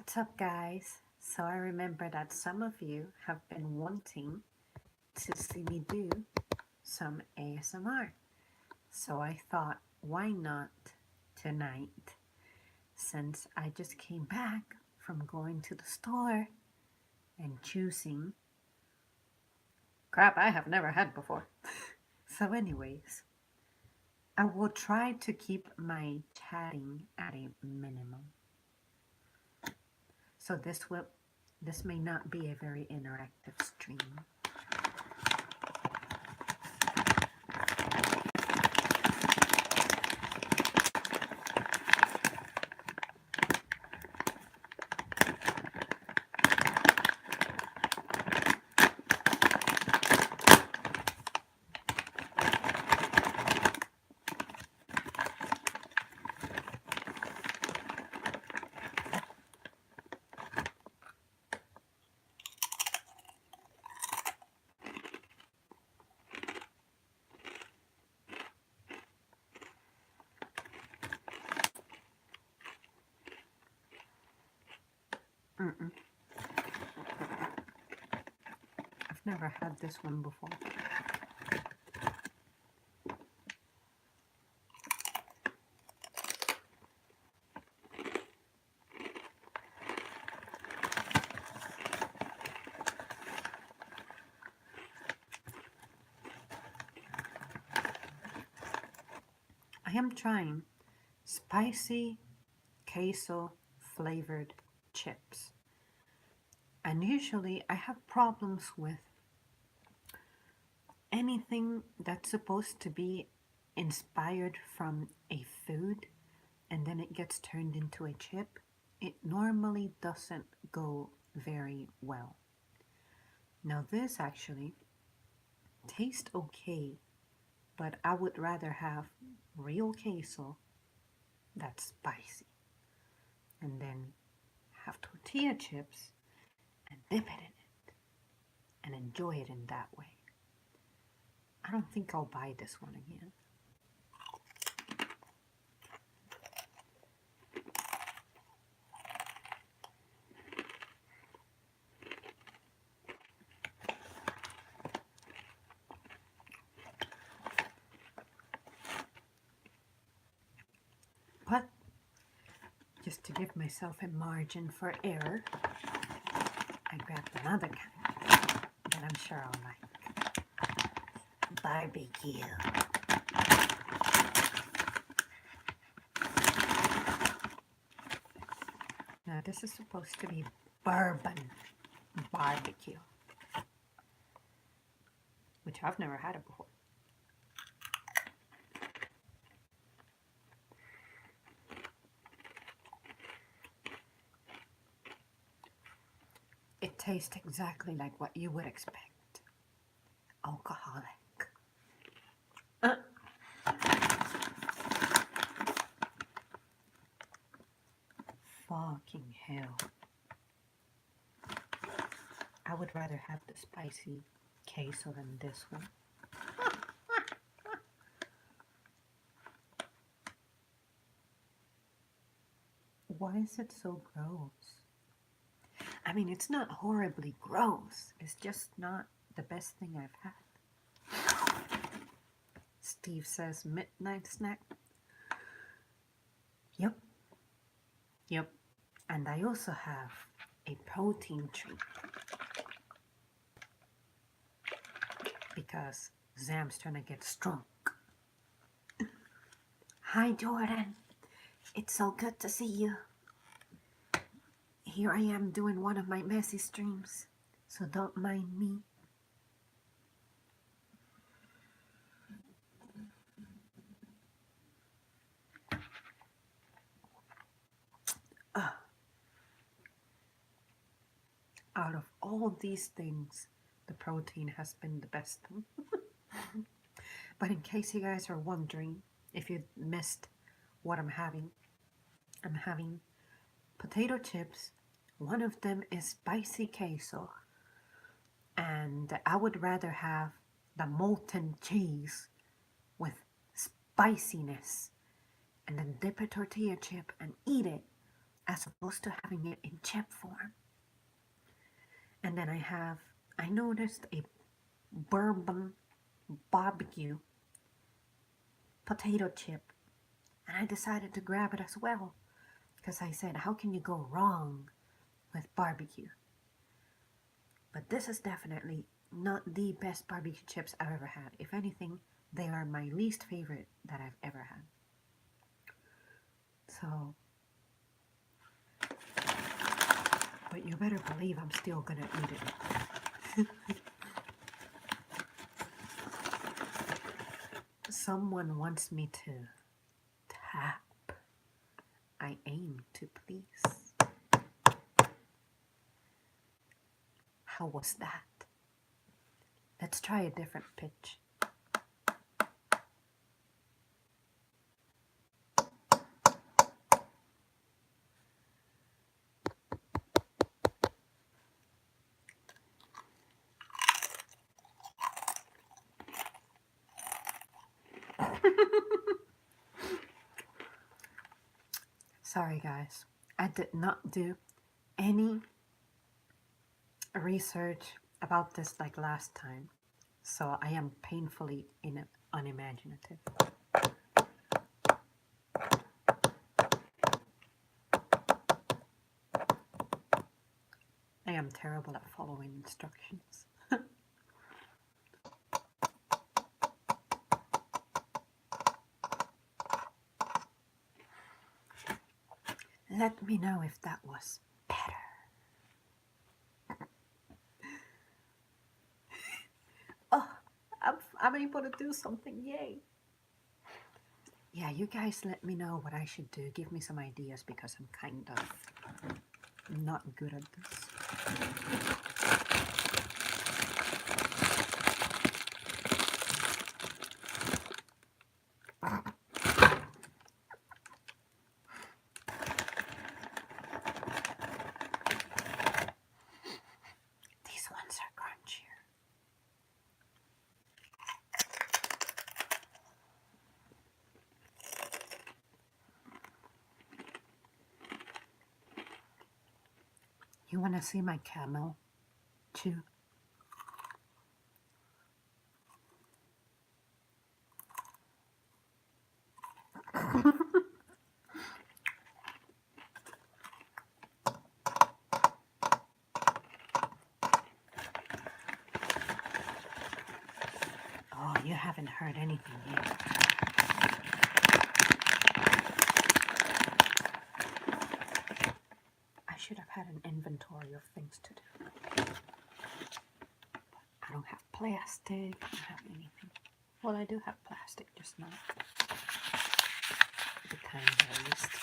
What's up, guys? So I remember that some of you have been wanting to see me do some ASMR. So I thought, why not tonight? Since I just came back from going to the store and choosing crap I have never had before. So anyways, I will try to keep my chatting at a minimum. So this may not be a very interactive stream. Mm-mm. I've never had this one before. I am trying spicy queso flavored chips. And usually I have problems with anything that's supposed to be inspired from a food and then it gets turned into a chip. It normally doesn't go very well. Now this actually tastes okay, but I would rather have real queso that's spicy and then have tortilla chips and dip it in it and enjoy it in that way. I don't think I'll buy this one again. But just to give myself a margin for error, I grabbed another kind that I'm sure I'll like. Barbecue. Now this is supposed to be bourbon barbecue, which I've never had it before. It tastes exactly like what you would expect. Alcoholic. Fucking hell. I would rather have the spicy queso than this one. Why is it so gross? I mean, it's not horribly gross. It's just not the best thing I've had. Steve says midnight snack. Yep. Yep. And I also have a protein treat. Because Zam's trying to get strong. Hi, Jordan. It's so good to see you. Here I am doing one of my messy streams, so don't mind me. Out of all these things, the protein has been the best. But in case you guys are wondering, if you missed what I'm having potato chips. One of them is spicy queso, and I would rather have the molten cheese with spiciness and then dip a tortilla chip and eat it as opposed to having it in chip form. And then I noticed a bourbon barbecue potato chip, and I decided to grab it as well because I said, how can you go wrong with barbecue? But this is definitely not the best barbecue chips I've ever had. If anything, they are my least favorite that I've ever had. So, but you better believe I'm still gonna eat it. Someone wants me to tap. I aim to please. How was that? Let's try a different pitch. Sorry guys, I did not do any research about this like last time, so I am painfully unimaginative. I am terrible at following instructions. Let me know if that was better. Oh, I'm able to do something, yay. Yeah, you guys let me know what I should do. Give me some ideas because I'm kind of not good at this. These ones are crunchier. You want to see my camel chew? Oh, you haven't heard anything yet. I should have had an inventory of things to do. I don't have plastic, I don't have anything. Well, I do have plastic, just not the kind that I used to.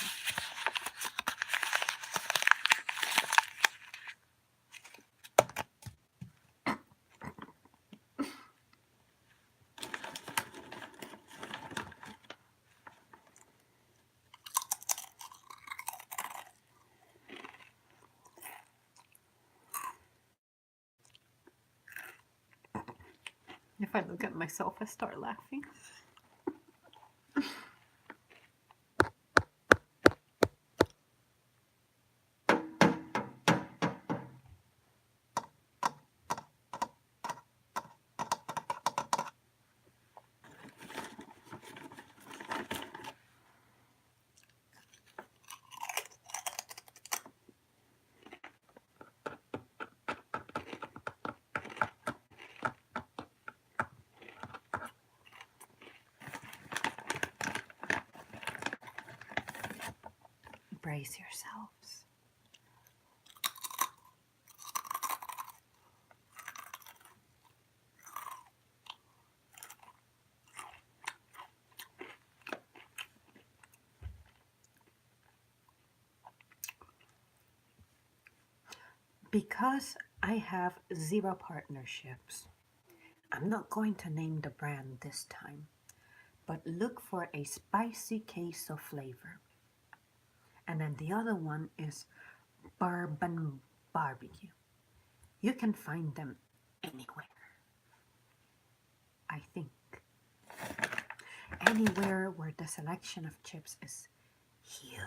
If I look at myself, I start laughing. Brace yourselves. Because I have 0 partnerships, I'm not going to name the brand this time, but look for a spicy queso flavor. And then the other one is bourbon barbecue. You can find them anywhere. I think anywhere where the selection of chips is huge.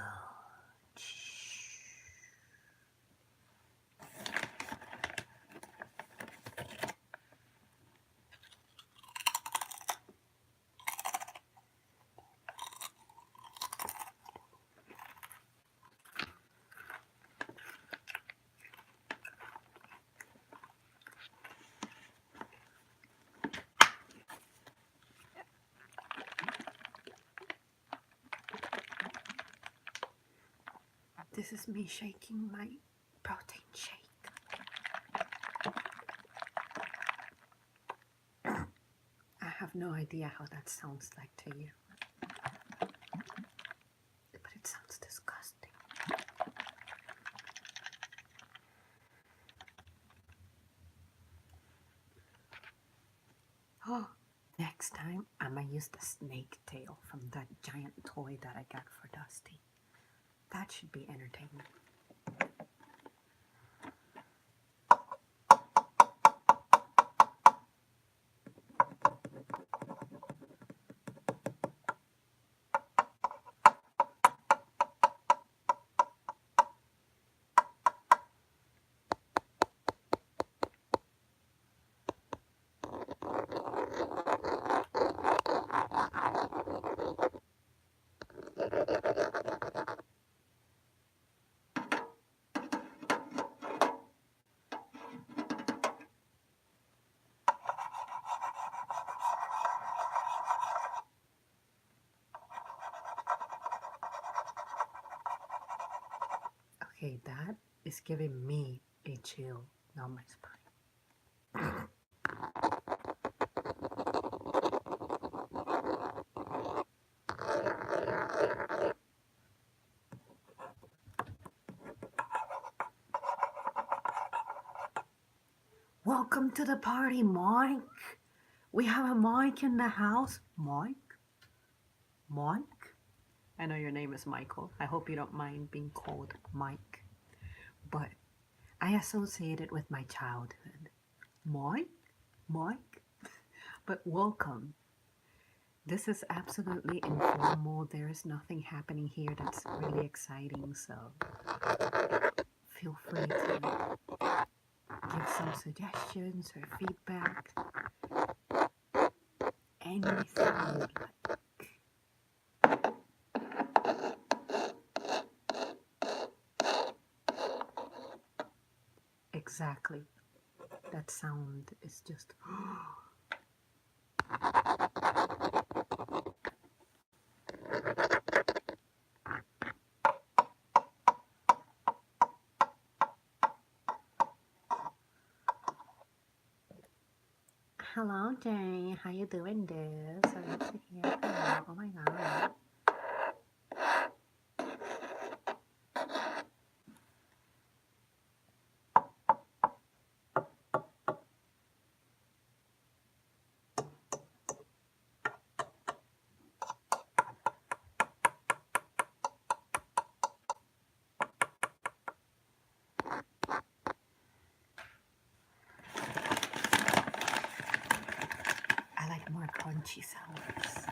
This is me shaking my protein shake. I have no idea how that sounds like to you, but it sounds disgusting. Oh, next time I'm gonna use the snake tail from that giant toy that I got for Dusty. That should be entertaining. Okay, that is giving me a chill down my spine. Welcome to the party, Mike. We have a Mike in the house. Mike? Mike? I know your name is Michael. I hope you don't mind being called Mike. But I associate it with my childhood. Mike? Mike? But welcome. This is absolutely informal. There is nothing happening here that's really exciting, so feel free to give some suggestions or feedback. Anything you would like. Exactly. That sound is just... Hello, Jay. How you doing, dude? So good to hear from you. Oh my god. I like more crunchy sounds.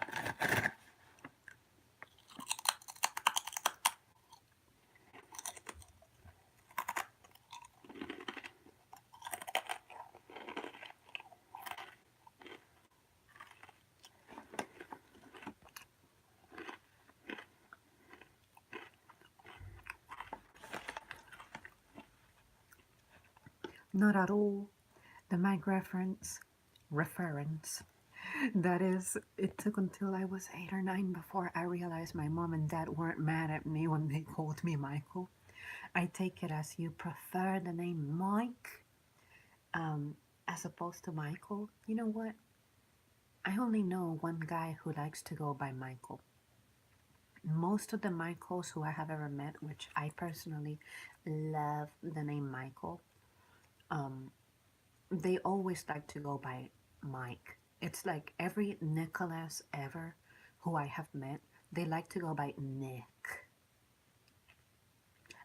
Not at all. The mic reference. That is, it took until I was 8 or 9 before I realized my mom and dad weren't mad at me when they called me Michael. I take it as you prefer the name Mike as opposed to Michael. You know what? I only know one guy who likes to go by Michael. Most of the Michaels who I have ever met, which I personally love the name Michael, they always like to go by Mike. It's like every Nicholas ever who I have met, they like to go by Nick.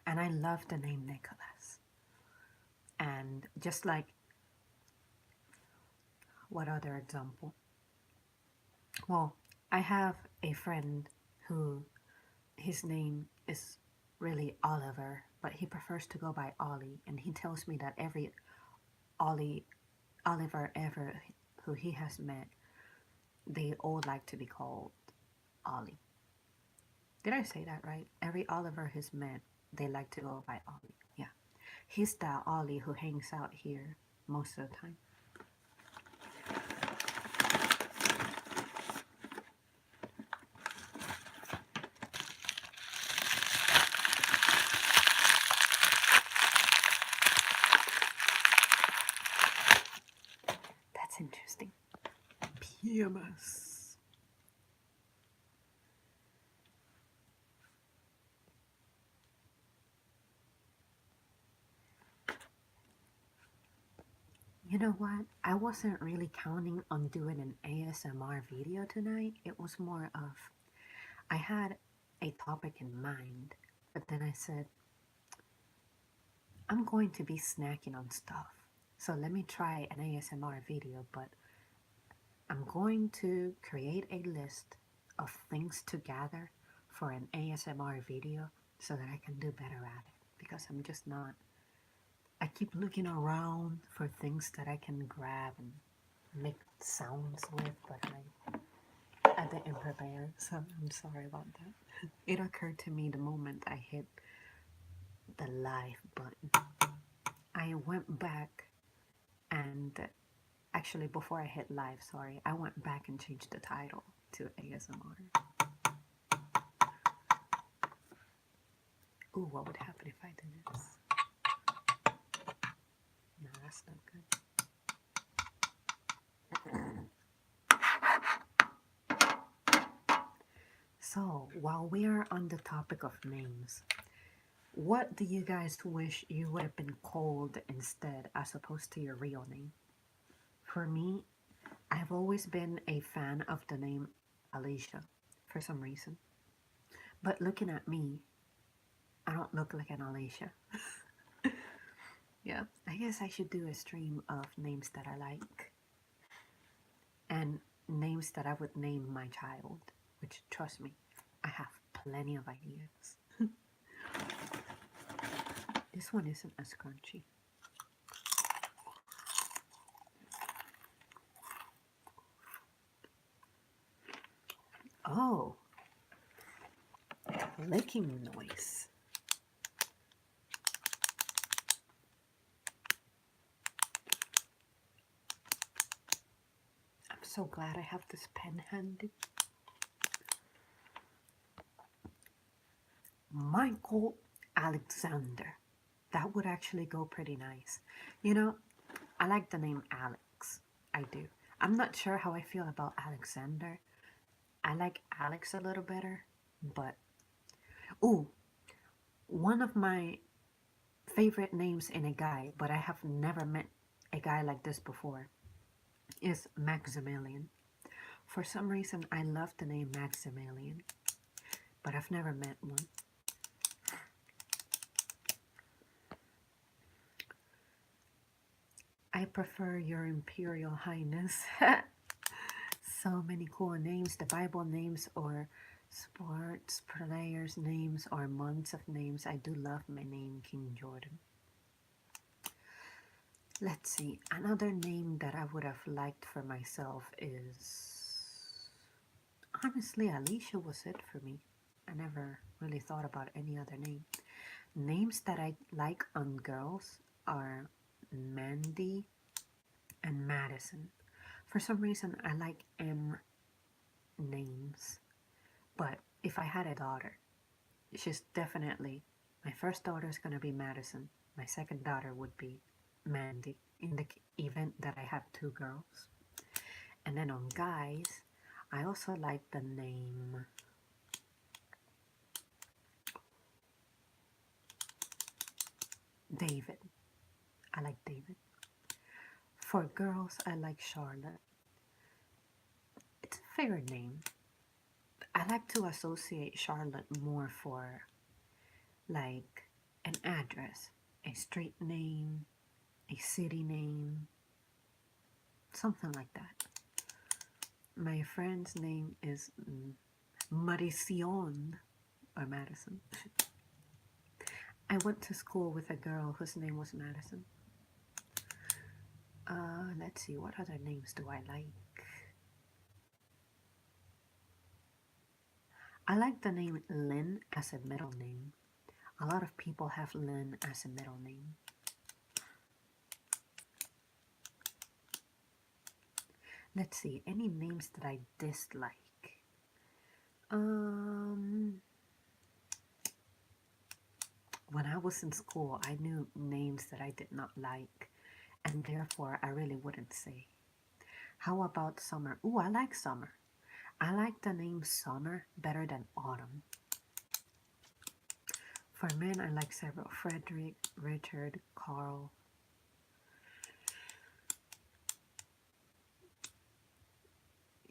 And I love the name Nicholas. And just like, what other example? Well, I have a friend who his name is really Oliver, but he prefers to go by Ollie. And he tells me that every Oliver ever who he has met, they all like to be called Ollie. Did I say that right? Every Oliver he's met, they like to go by Ollie. Yeah. He's the Ollie who hangs out here most of the time. EMS. You know what? I wasn't really counting on doing an ASMR video tonight. It was more of, I had a topic in mind, but then I said, I'm going to be snacking on stuff. So let me try an ASMR video, but I'm going to create a list of things to gather for an ASMR video so that I can do better at it, because I'm just not. I keep looking around for things that I can grab and make sounds with, but I didn't prepare, so I'm sorry about that. It occurred to me the moment I hit the live button. I went back and actually before I hit live, sorry, I went back and changed the title to ASMR. Ooh, what would happen if I did this? No, that's not good. So, while we are on the topic of names, what do you guys wish you would have been called instead as opposed to your real name? For me, I've always been a fan of the name Alicia for some reason. But looking at me, I don't look like an Alicia. Yeah, I guess I should do a stream of names that I like and names that I would name my child, which, trust me, I have plenty of ideas. This one isn't as crunchy. Oh, licking noise. I'm so glad I have this pen handy. Michael Alexander. That would actually go pretty nice. You know, I like the name Alex. I do. I'm not sure how I feel about Alexander. I like Alex a little better, but... Ooh, one of my favorite names in a guy, but I have never met a guy like this before, is Maximilian. For some reason, I love the name Maximilian, but I've never met one. I prefer Your Imperial Highness. So many cool names, the Bible names or sports players' names or months of names. I do love my name, King Jordan. Let's see, another name that I would have liked for myself is... Honestly, Alicia was it for me. I never really thought about any other name. Names that I like on girls are Mandy and Madison. For some reason, I like M names. But if I had a daughter, she's definitely... My first daughter is going to be Madison. My second daughter would be Mandy in the event that I have two girls. And then on guys, I also like the name David. I like David. For girls, I like Charlotte. It's a favorite name. I like to associate Charlotte more for like an address, a street name, a city name, something like that. My friend's name is Maricion or Madison. I went to school with a girl whose name was Madison. Let's see, what other names do I like? I like the name Lynn as a middle name. A lot of people have Lynn as a middle name. Let's see, any names that I dislike? When I was in school, I knew names that I did not like, and therefore I really wouldn't say. How about summer? Ooh, I like summer. I like the name summer better than autumn. For men, I like several. Frederick, Richard, Carl.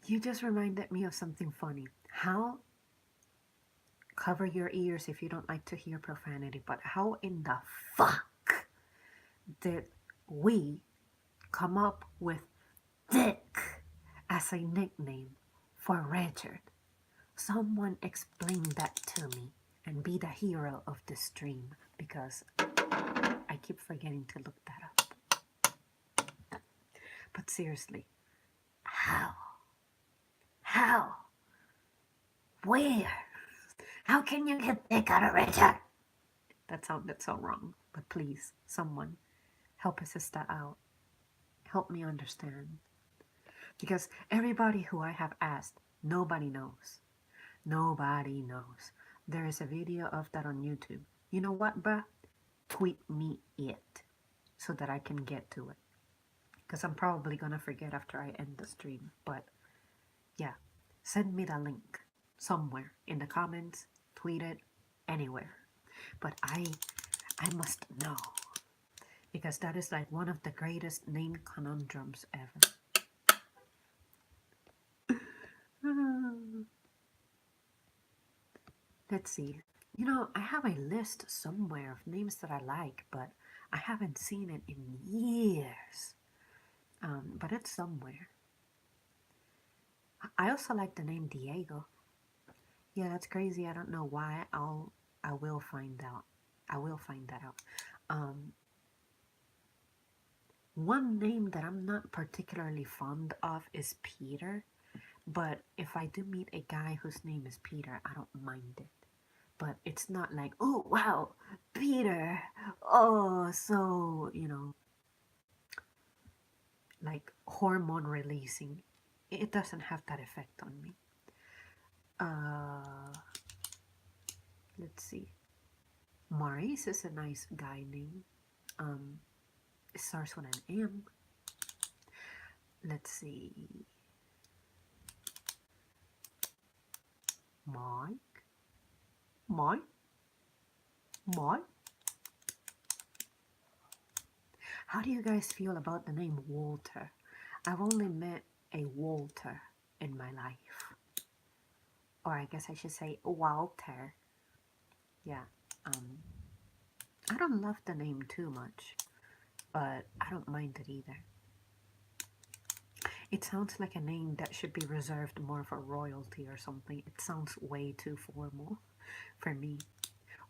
You just reminded me of something funny. How, cover your ears if you don't like to hear profanity, but how in the fuck did we come up with Dick as a nickname for Richard? Someone explain that to me and be the hero of the stream, because I keep forgetting to look that up. But seriously, how? How? Where? How can you get Dick out of Richard? That sounded so wrong, but please, someone, help a sister out. Help me understand. Because everybody who I have asked, nobody knows. Nobody knows. There is a video of that on YouTube. You know what, bruh? Tweet me it so that I can get to it. Because I'm probably gonna forget after I end the stream. But yeah, send me the link somewhere in the comments, tweet it, anywhere. But I must know, because that is like one of the greatest name conundrums ever. Let's see. You know, I have a list somewhere of names that I like, but I haven't seen it in years. But it's somewhere. I also like the name Diego. Yeah, that's crazy. I don't know why. I will find out. I will find that out. One name that I'm not particularly fond of is Peter. But if I do meet a guy whose name is Peter, I don't mind it. But it's not like, oh, wow, Peter. Oh, so, you know, like hormone releasing. It doesn't have that effect on me. Let's see. Maurice is a nice guy name. It starts with an M. Let's see. Mike. How do you guys feel about the name Walter? I've only met a Walter in my life. Or I guess I should say Walter. Yeah. I don't love the name too much, but I don't mind it either. It sounds like a name that should be reserved more for royalty or something. It sounds way too formal for me.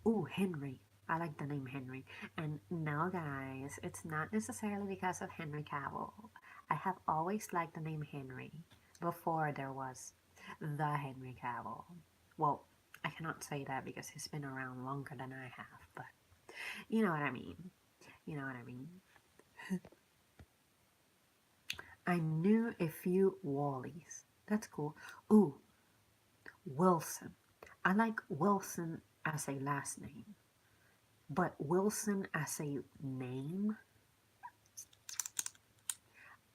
Ooh, Henry. I like the name Henry. And no, guys, it's not necessarily because of Henry Cavill. I have always liked the name Henry before there was the Henry Cavill. Well, I cannot say that because he's been around longer than I have, but you know what I mean. You know what I mean. I knew a few Wallies. That's cool. Ooh, Wilson. I like Wilson as a last name. But Wilson as a name,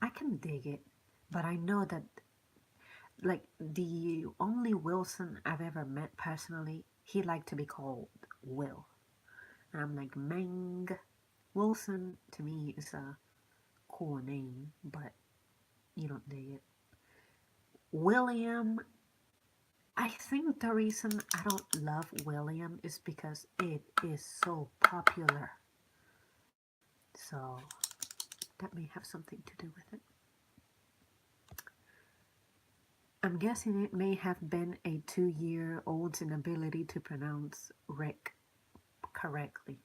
I can dig it. But I know that, like, the only Wilson I've ever met personally, he liked to be called Will. And I'm like, Meng. Wilson, to me, is a cool name, but you don't dig it. William, I think the reason I don't love William is because it is so popular. So that may have something to do with it. I'm guessing it may have been a 2-year-old's inability to pronounce Rick correctly.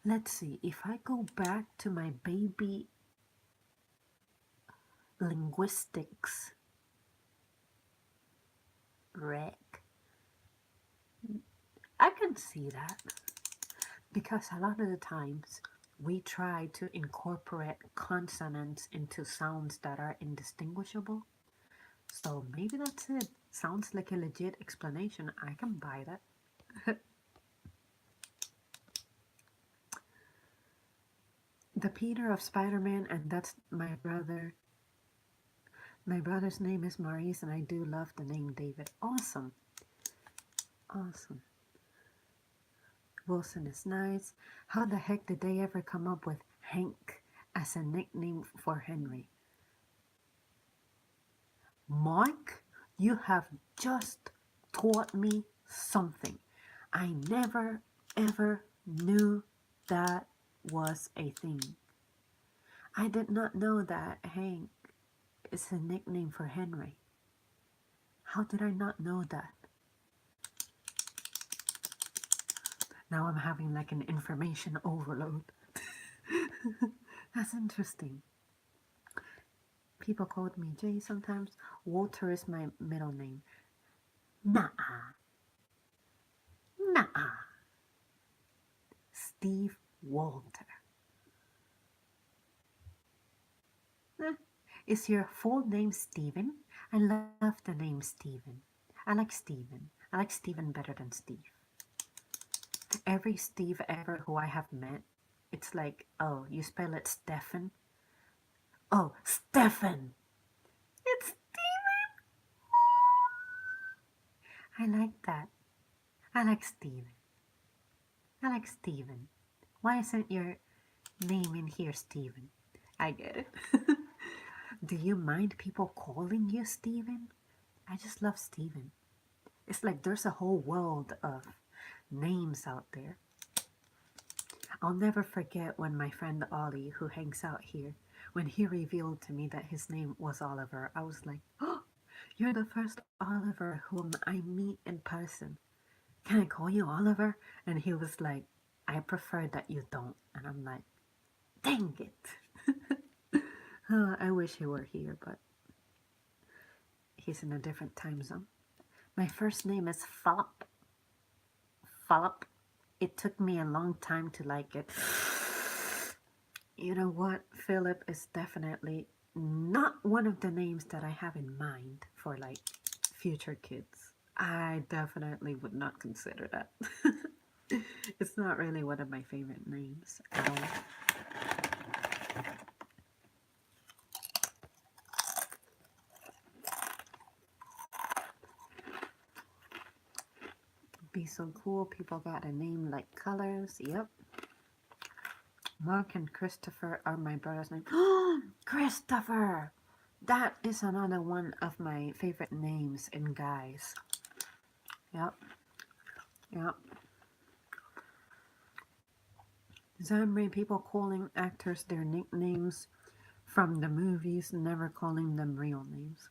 Let's see, if I go back to my baby linguistics, Rick, I can see that. Because a lot of the times we try to incorporate consonants into sounds that are indistinguishable. So maybe that's it. Sounds like a legit explanation. I can buy that. The Peter of Spider-Man, and that's my brother. My brother's name is Maurice, and I do love the name David. Awesome. Awesome. Wilson is nice. How the heck did they ever come up with Hank as a nickname for Henry? Mark, you have just taught me something. I never ever knew that was a thing. I did not know that Hank is a nickname for Henry. How did I not know that? Now I'm having like an information overload. That's interesting. People called me Jay sometimes. Walter is my middle name. Nah, nah. Steve Walter. Is your full name Steven? I love the name Steven. I like Steven. I like Steven better than Steve. Every Steve ever who I have met, it's like, oh, you spell it Stefan? Oh, Stefan! It's Steven! I like that. I like Steven. I like Steven. Why isn't your name in here Steven? I get it. Do you mind people calling you Steven? I just love Steven. It's like there's a whole world of names out there. I'll never forget when my friend Ollie, who hangs out here, when he revealed to me that his name was Oliver, I was like, oh, you're the first Oliver whom I meet in person. Can I call you Oliver? And he was like, I prefer that you don't. And I'm like, dang it. Oh, I wish he were here, but he's in a different time zone. My first name is Philip. Philip. It took me a long time to like it. You know what? Philip is definitely not one of the names that I have in mind for like future kids. I definitely would not consider that. It's not really one of my favorite names at all. Be so cool. People got a name like Colors. Yep. Mark and Christopher are my brother's name. Christopher! That is another one of my favorite names in guys. Yep. Yep. Zamri, people calling actors their nicknames from the movies, never calling them real names.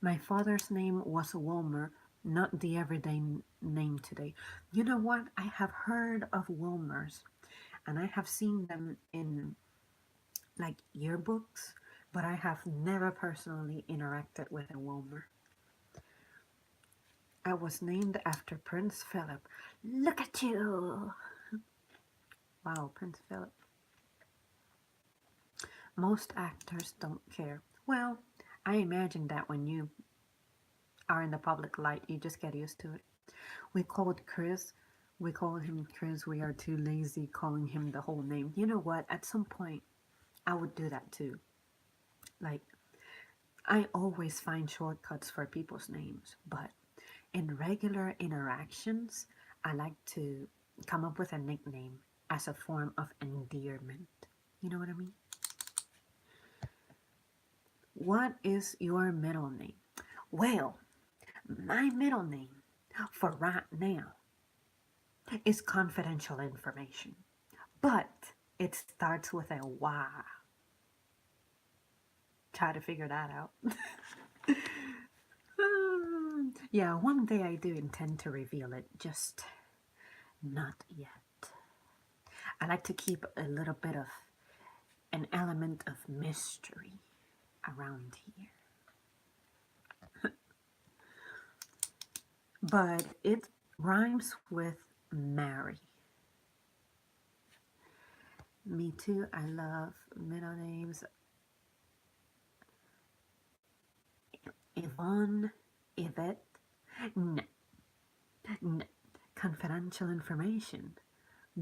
My father's name was Wilmer, not the everyday name today. You know what? I have heard of Wilmers, and I have seen them in like yearbooks, but I have never personally interacted with a Wilmer. I was named after Prince Philip. Look at you! Wow, Prince Philip. Most actors don't care. Well, I imagine that when you are in the public light, you just get used to it. We called him Chris. We are too lazy calling him the whole name. You know what? At some point, I would do that too. Like, I always find shortcuts for people's names, but in regular interactions, I like to come up with a nickname as a form of endearment. You know what I mean? What is your middle name? Well, my middle name for right now is confidential information, but it starts with a Y. Try to figure that out. Yeah, one day I do intend to reveal it, just not yet. I like to keep a little bit of an element of mystery around here. But it rhymes with marry. Me too. I love middle names. Yvonne, Yvette. No. No. Confidential information.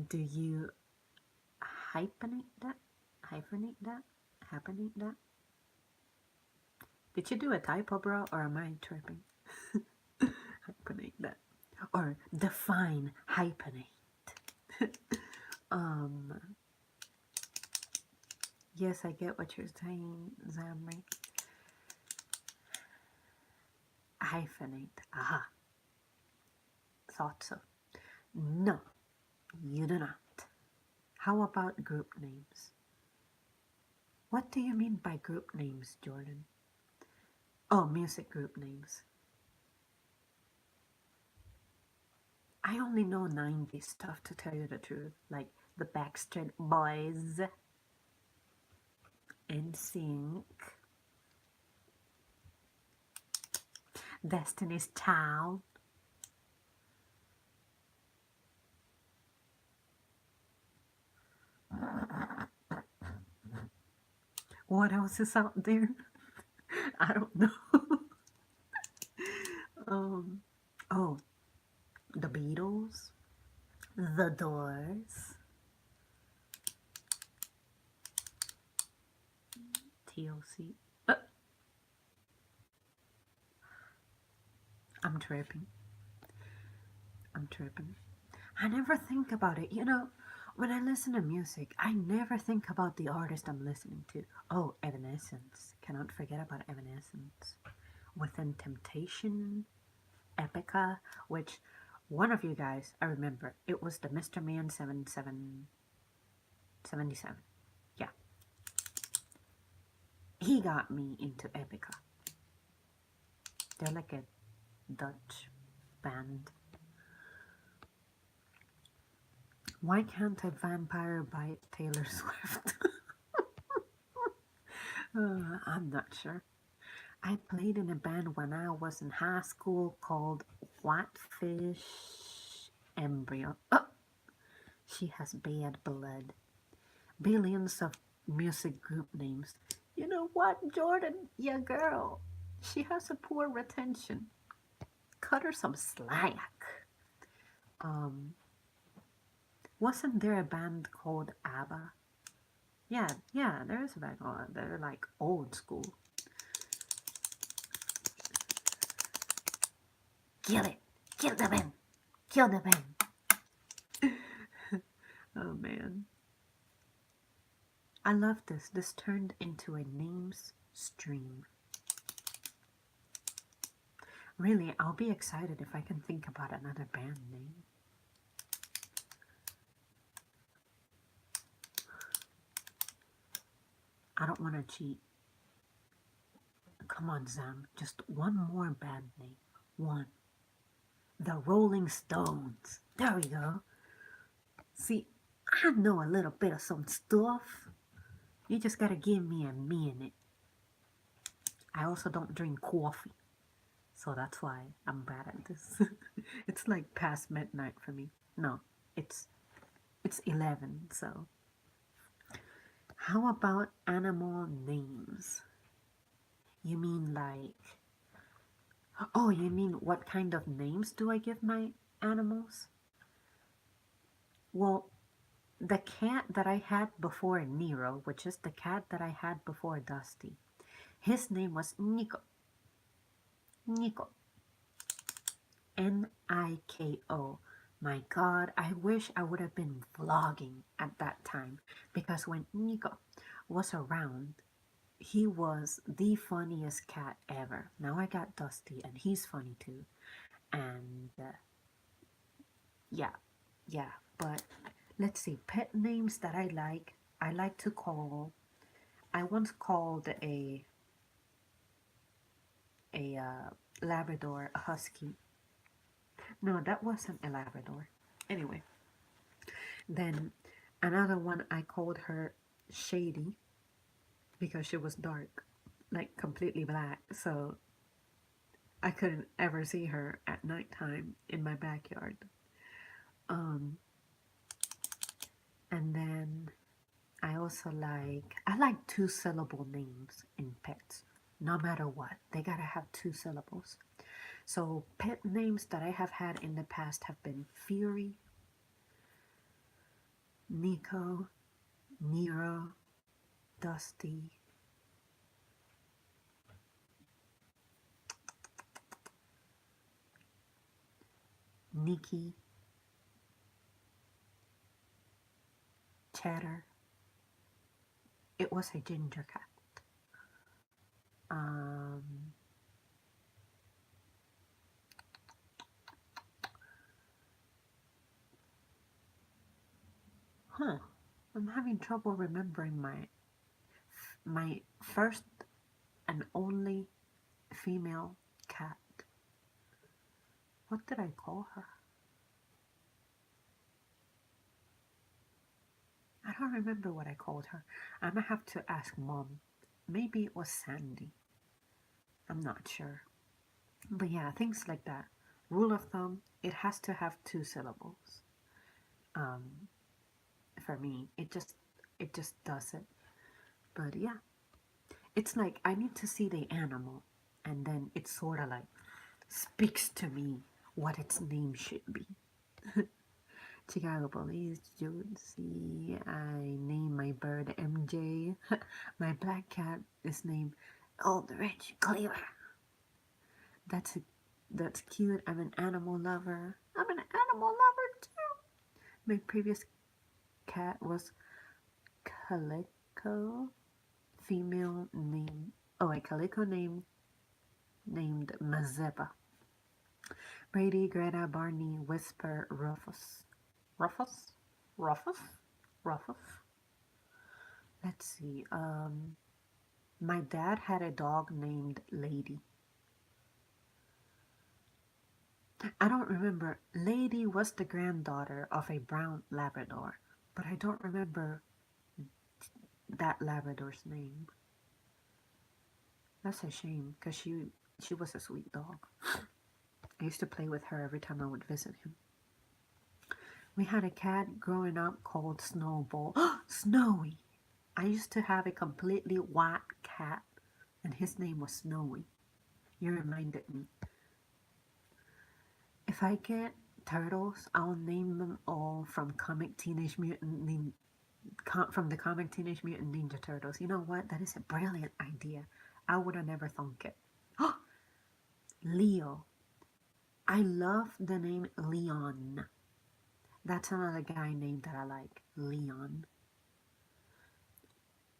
Do you hyphenate that? Hyphenate that? Hyphenate that? Did you do a typo, bro, or am I tripping? Hyphenate that. Or define hyphenate. um, yes, I get what you're saying, Zamri. Hyphenate. Aha. Thought so. No, you do not. How about group names? What do you mean by group names, Jordan? Oh, music group names. I only know 90s stuff, to tell you the truth. Like the Backstreet Boys, NSYNC, Destiny's Child. What else is out there? I don't know. Oh, the Beatles, The Doors, TLC. I'm tripping. I'm tripping. I never think about it. You know, when I listen to music, I never think about the artist I'm listening to. Oh, Evanescence. Cannot forget about Evanescence. Within Temptation, Epica, which one of you guys, I remember, it was the Mr. Man 77. Yeah. He got me into Epica. They're like a Dutch band. Why can't a vampire bite Taylor Swift? I'm not sure. I played in a band when I was in high school called Whitefish Embryo. Oh, she has bad blood. Billions of music group names. You know what, Jordan? Your girl. She has a poor retention. Cut her some slack. Wasn't there a band called ABBA? Yeah, there is a band called. They're like old school. Kill it! Kill the band! Kill the band! Oh man. I love this. This turned into a names stream. Really, I'll be excited if I can think about another band name. I don't want to cheat. Come on, Zam. Just one more band name. One. The Rolling Stones. There we go. See, I know a little bit of some stuff. You just gotta give me a minute. I also don't drink coffee. So that's why I'm bad at this. It's like past midnight for me. No, it's 11, so. How about animal names? You mean like... Oh, you mean what kind of names do I give my animals? Well, the cat that I had before Nero, which is the cat that I had before Dusty, his name was Nico. Nico. Niko. My God, I wish I would have been vlogging at that time, because when Nico was around, he was the funniest cat ever. Now I got Dusty, and he's funny too. And yeah, but let's see, pet names that I like to call. I once called a Labrador a husky. No, that wasn't a Labrador. Anyway, then another one, I called her Shady because she was dark, like completely black, so I couldn't ever see her at nighttime in my backyard. And then I also I like 2-syllable names in pets. No matter what, they gotta have 2 syllables. So pet names that I have had in the past have been Fury, Nico, Nero, Dusty, Nikki, Cheddar. It was a ginger cat. Um, huh. I'm having trouble remembering my first and only female cat. What did I call her? I don't remember what I called her. I'm gonna have to ask mom. Maybe it was Sandy. I'm not sure. But yeah, things like that. Rule of thumb, it has to have two syllables. Um, for me, it just does it. But yeah, it's like I need to see the animal, and then it sort of like speaks to me what its name should be. Chicago Police, Josie. I name my bird MJ. My black cat is named Old Rich Cleaver. That's a, that's cute. I'm an animal lover. I'm an animal lover too. My previous cat was Calico, female name. Oh, a Calico name named Mazeppa. Brady, Greta, Barney, Whisper, Rufus. Rufus? Rufus? Rufus? Let's see. My dad had a dog named Lady. I don't remember. Lady was the granddaughter of a brown Labrador, but I don't remember that Labrador's name. That's a shame, because she was a sweet dog. I used to play with her every time I would visit him. We had a cat growing up called Snowball. Snowy! I used to have a completely white cat, and his name was Snowy. You reminded me. If I get turtles, I'll name them all from the comic Teenage Mutant Ninja Turtles. You know what? That is a brilliant idea. I would have never thunk it. Leo. I love the name Leon. That's another guy name that I like. Leon.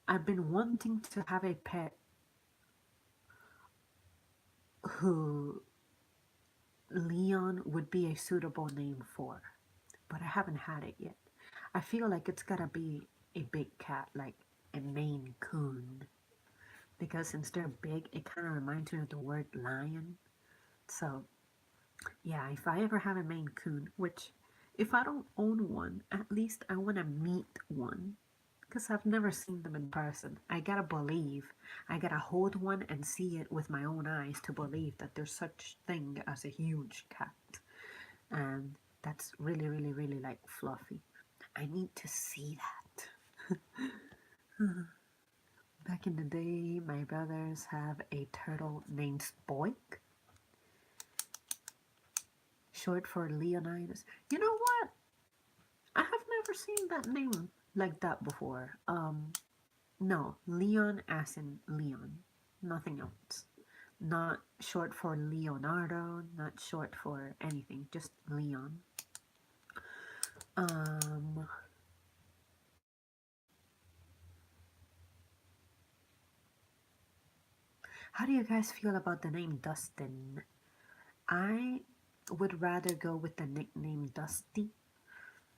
I've been wanting to have a pet who Leon would be a suitable name for, but I haven't had it yet. I feel like it's gotta be a big cat, like a Maine Coon, because since they're big, it kind of reminds me of the word lion. So, yeah, if I ever have a Maine Coon, which if I don't own one, at least I want to meet one, because I've never seen them in person. I gotta believe. I gotta hold one and see it with my own eyes to believe that there's such thing as a huge cat. And that's really, really, really like fluffy. I need to see that. Back in the day, my brothers have a turtle named Spoik, short for Leonidas. You know what? I have never seen that name like that before. No, Leon as in Leon, nothing else. Not short for Leonardo, not short for anything, just Leon. Um, how do you guys feel about the name Dustin? I would rather go with the nickname Dusty,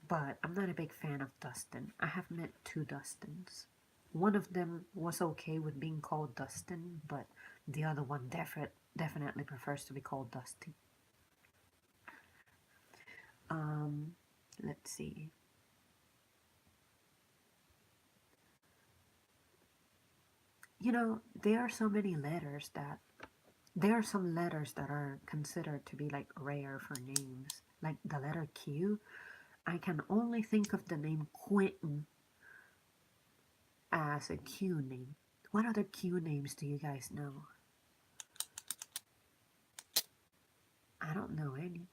but I'm not a big fan of Dustin. I have met two Dustins. One of them was okay with being called Dustin, but the other one definitely prefers to be called Dusty. Um, let's see. You know, there are so many letters that there are some letters that are considered to be like rare for names. Like the letter Q, I can only think of the name Quentin as a Q name. What other Q names do you guys know? I don't know any.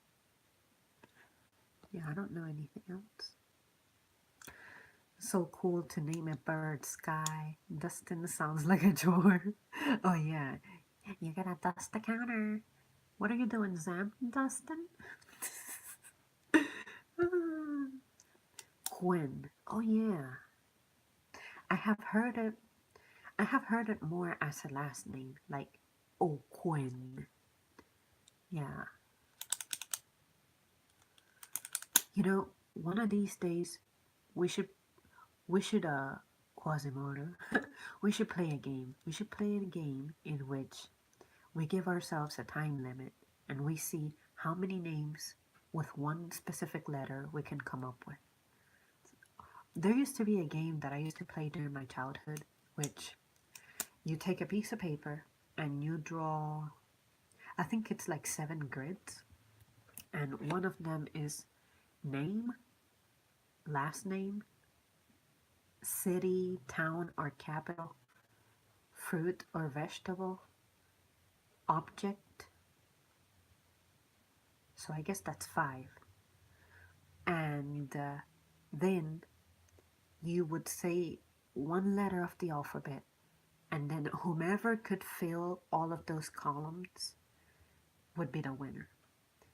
Yeah, I don't know anything else. So cool to name a bird Sky. Dustin sounds like a chore. Oh yeah, you gotta dust the counter. What are you doing, Sam? Dustin? Quinn. Oh yeah, I have heard it. I have heard it more as a last name, like oh Quinn. Yeah, you know, one of these days we should we should Quasimodo. We should play a game. We should play a game in which we give ourselves a time limit and we see how many names with one specific letter we can come up with. There used to be a game that I used to play during my childhood, which you take a piece of paper and you draw, I think it's like 7 grids, and one of them is name, last name, city, town or capital, fruit or vegetable, object. So I guess that's 5. And then you would say one letter of the alphabet, and then whomever could fill all of those columns would be the winner.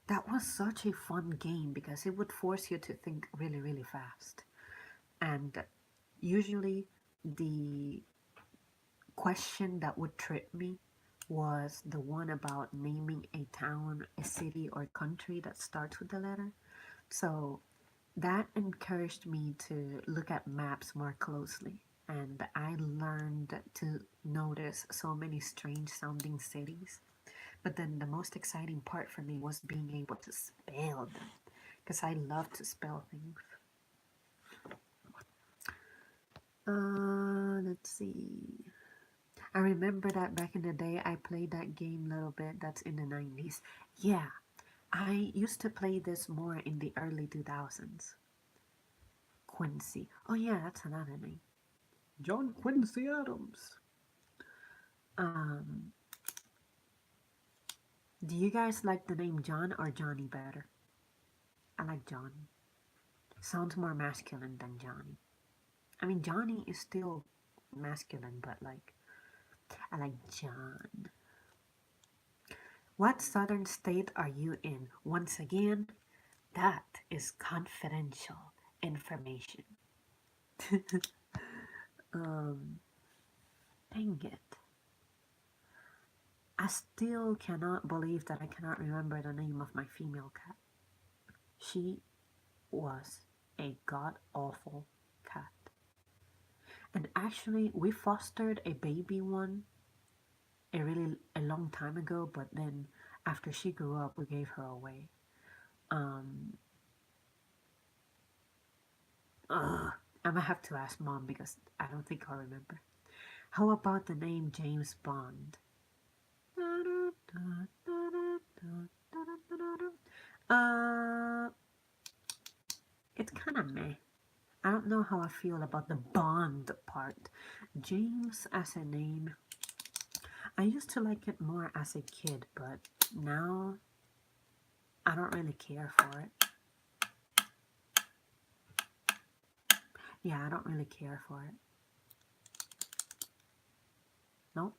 That was such a fun game because it would force you to think really, really fast. And usually the question that would trip me was the one about naming a town, a city, or country that starts with the letter. So that encouraged me to look at maps more closely. And I learned to notice so many strange sounding cities. But then the most exciting part for me was being able to spell them because I love to spell things. Let's see. I remember that back in the day I played that game a little bit. That's in the 90s. Yeah, I used to play this more in the early 2000s. Quincy. Oh yeah, that's another name. John Quincy Adams. Um, do you guys like the name John or Johnny better? I like Johnny. Sounds more masculine than Johnny. I mean, Johnny is still masculine, but like, I like John. What southern state are you in? Once again, that is confidential information. um, Dang it. I still cannot believe that I cannot remember the name of my female cat. She was a god awful cat. And actually, we fostered a baby one a long time ago, but then after she grew up, we gave her away. Um, I'm gonna have to ask mom because I don't think I'll remember. How about the name James Bond? Uh, it's kind of meh. I don't know how I feel about the Bond part. James as a name, I used to like it more as a kid, but now I don't really care for it. Yeah, I don't really care for it. Nope.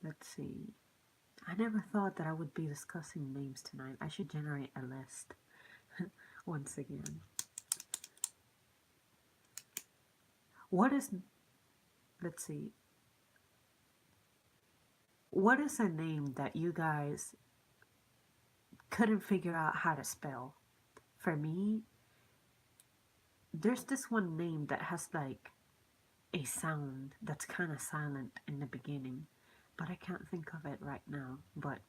Let's see. I never thought that I would be discussing names tonight. I should generate a list once again. What is, let's see. What is a name that you guys couldn't figure out how to spell? For me, there's this one name that has like a sound that's kind of silent in the beginning, but I can't think of it right now. But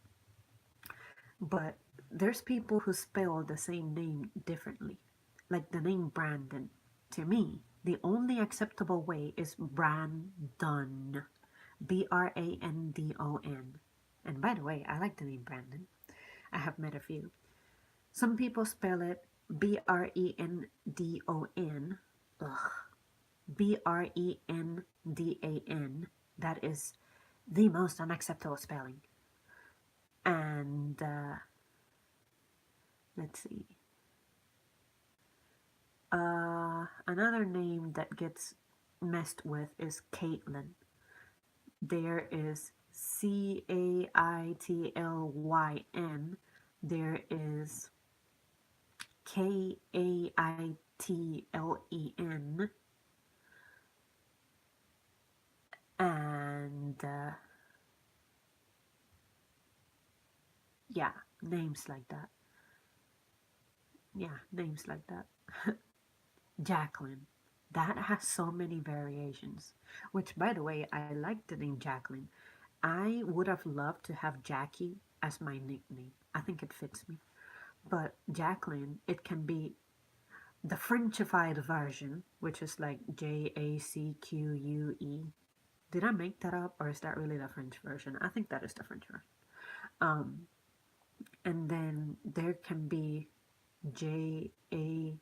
there's people who spell the same name differently. Like the name Brandon. To me, the only acceptable way is Brandon. Brandon. And by the way, I like the name Brandon. I have met a few. Some people spell it Brendon. Ugh. Brendan. That is the most unacceptable spelling. And Let's see. Another name that gets messed with is Caitlin. There is Caitlyn. There is Kaitlen. And yeah, names like that. Yeah, names like that. Jacqueline. That has so many variations. Which, by the way, I like the name Jacqueline. I would have loved to have Jackie as my nickname. I think it fits me. But Jacqueline, it can be the Frenchified version, which is like Jacque. Did I make that up, or is that really the French version? I think that is the French version. Um, and then there can be Jacqueline,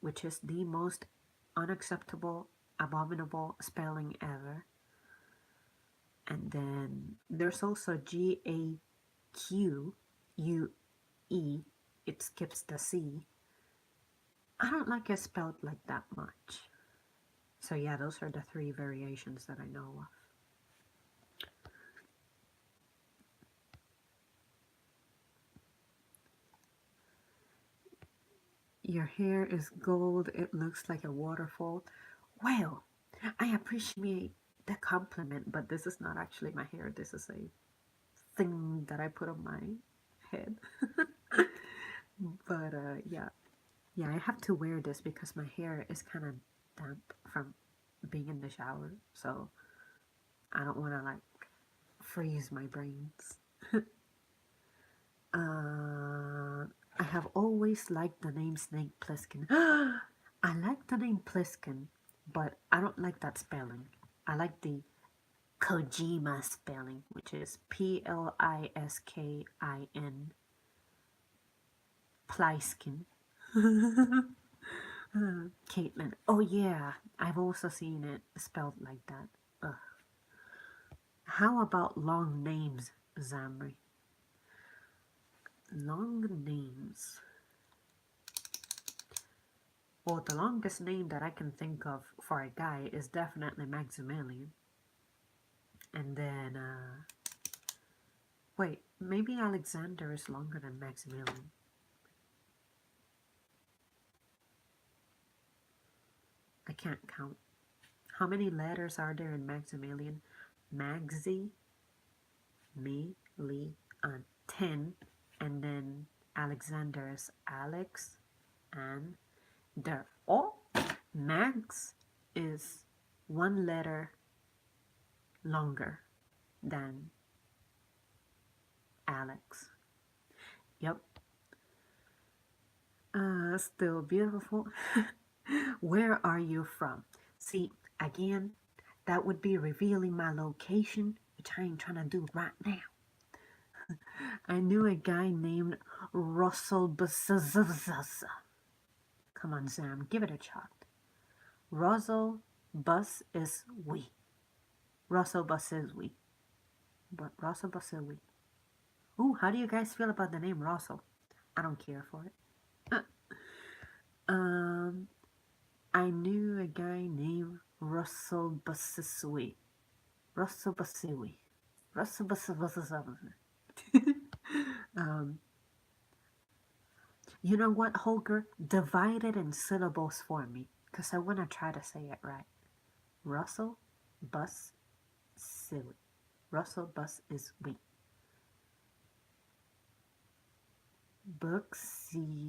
which is the most unacceptable, abominable spelling ever. And then there's also Gaque. It skips the C. I don't like it spelled like that much. So yeah, those are the three variations that I know of. Your hair is gold. It looks like a waterfall. Well, I appreciate the compliment, but this is not actually my hair. This is a thing that I put on my head. But yeah. Yeah, I have to wear this because my hair is kind of damp from being in the shower. So I don't want to like freeze my brains. I have always liked the name Snake Plissken. I like the name Plissken, but I don't like that spelling. I like the Kojima spelling, which is Pliskin. Plyskin. Caitlin. Oh yeah, I've also seen it spelled like that. Ugh. How about long names, Zamri? Long names. Well, the longest name that I can think of for a guy is definitely Maximilian. And then, wait, maybe Alexander is longer than Maximilian. I can't count. How many letters are there in Maximilian? Maxi, me, Lee, 10. And then Alexander is Alex, and there. Oh, Max is one letter longer than Alex. Yep. Still beautiful. Where are you from? See, again, that would be revealing my location, which I ain't trying to do right now. I knew a guy named Russell Bus. Come on, Sam, give it a shot. Russell Bus is we. Russell Bus is we. But Russell Bus is we. Ooh, how do you guys feel about the name Russell? I don't care for it. I knew a guy named Russell Basisui. Russell Basisui. Russell Basisui. You know what, Holger? Divide it in syllables for me, because I want to try to say it right. Russell Bus Silly. Russell Bus is we. Buxisiwe.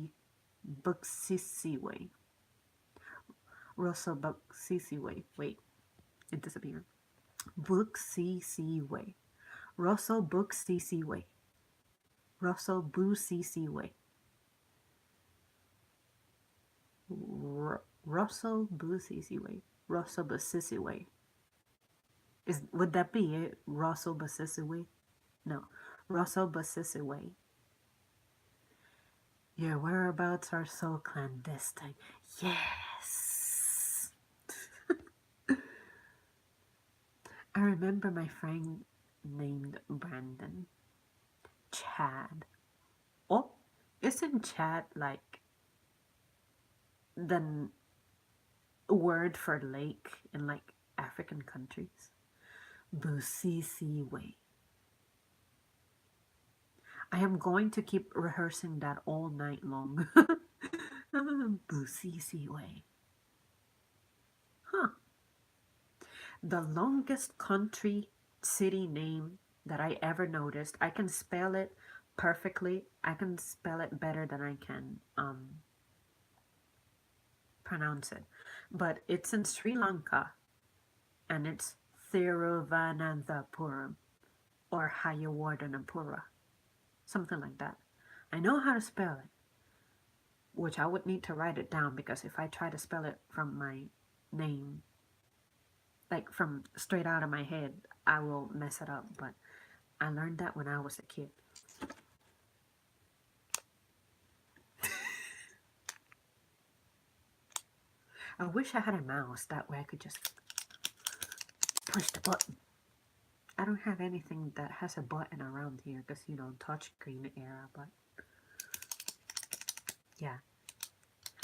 Russell Buxisiwe. Wait, it disappeared. Buxisiwe. Russell Buxisiwe. Russell Buxisiwe. Russell Buxisiwe. Russell Buxisiwe. Would that be it? Russell Buxisiwe? No. Russell Buxisiwe. Your whereabouts are so clandestine. Yes. I remember my friend named Brandon. Chad. Oh, isn't Chad like the word for lake in like African countries? Busisi way. I am going to keep rehearsing that all night long. Busisi way. Huh. The longest country city name that I ever noticed. I can spell it perfectly. I can spell it better than I can pronounce it. But it's in Sri Lanka and it's Thiruvananthapuram or Hayawardhanapura. Something like that. I know how to spell it, which I would need to write it down because if I try to spell it from my name, like from straight out of my head, I will mess it up. But I learned that when I was a kid. I wish I had a mouse, that way I could just push the button. I don't have anything that has a button around here because, you know, touchscreen era, but yeah.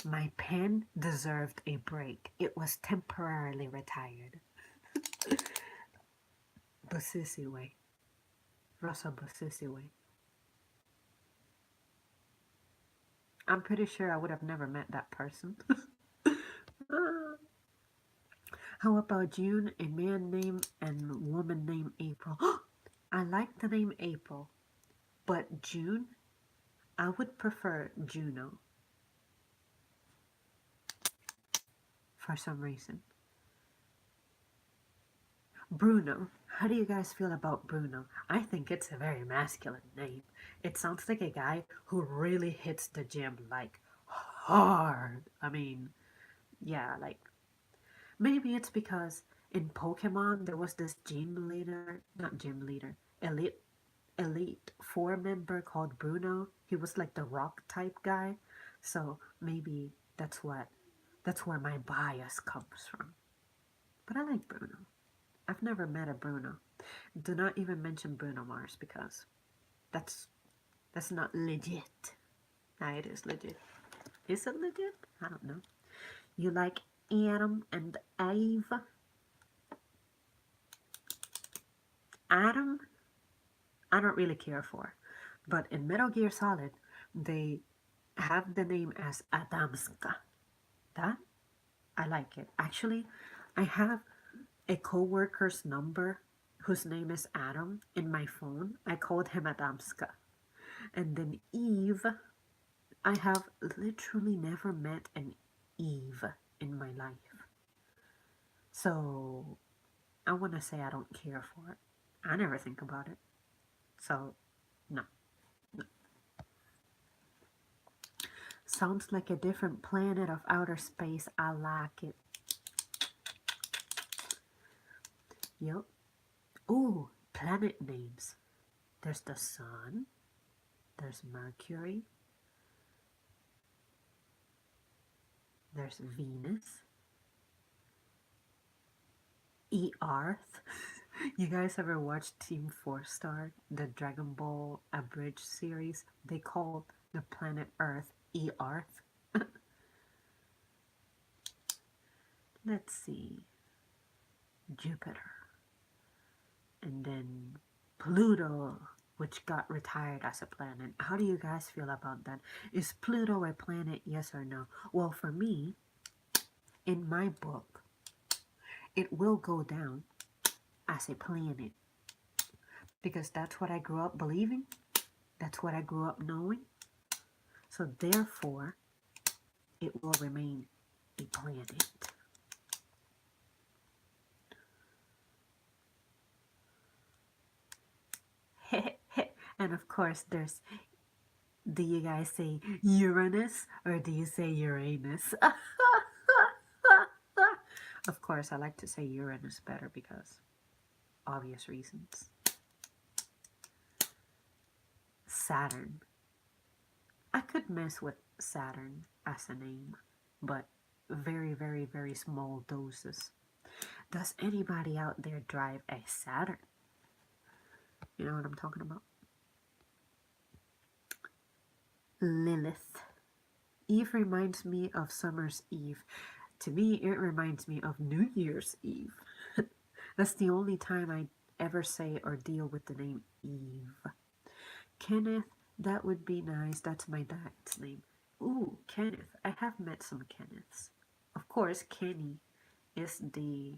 My pen deserved a break. It was temporarily retired. Busisiwe. Russell Busisiwe. I'm pretty sure I would have never met that person. How about June, a man named and woman named April? I like the name April, but June, I would prefer Juno for some reason. Bruno. How do you guys feel about Bruno? I think it's a very masculine name. It sounds like a guy who really hits the gym like hard. I mean, yeah, like maybe it's because in Pokemon there was this Elite Four member called Bruno. He was like the rock type guy. So maybe that's where my bias comes from. But I like Bruno. I've never met a Bruno. Do not even mention Bruno Mars because that's not legit. Nah, it is legit. Is it legit? I don't know. You like Adam and Eve? Adam, I don't really care for. But in Metal Gear Solid, they have the name as Adamska. That, I like it. Actually, I have a co-worker's number whose name is Adam in my phone. I called him Adamska. And then Eve, I have literally never met an Eve in my life. So I want to say I don't care for it. I never think about it. So, no. Sounds like a different planet of outer space. I like it. Yep. Ooh, planet names. There's the Sun. There's Mercury. There's Venus. Earth. You guys ever watched Team 4-Star, the Dragon Ball Abridged series? They call the planet Earth Earth. Let's see. Jupiter. And then Pluto, which got retired as a planet. How do you guys feel about that? Is Pluto a planet, yes or no? Well, for me, in my book, it will go down as a planet because that's what I grew up believing. That's what I grew up knowing. So therefore, it will remain a planet. And of course, do you guys say Uranus or do you say Uranus? Of course, I like to say Uranus better because obvious reasons. Saturn. I could mess with Saturn as a name, but very, very, very small doses. Does anybody out there drive a Saturn? You know what I'm talking about? Lilith. Eve reminds me of Summer's Eve. To me, it reminds me of New Year's Eve. That's the only time I ever say or deal with the name Eve. Kenneth, that would be nice. That's my dad's name. Ooh, Kenneth. I have met some Kenneths. Of course, Kenny is the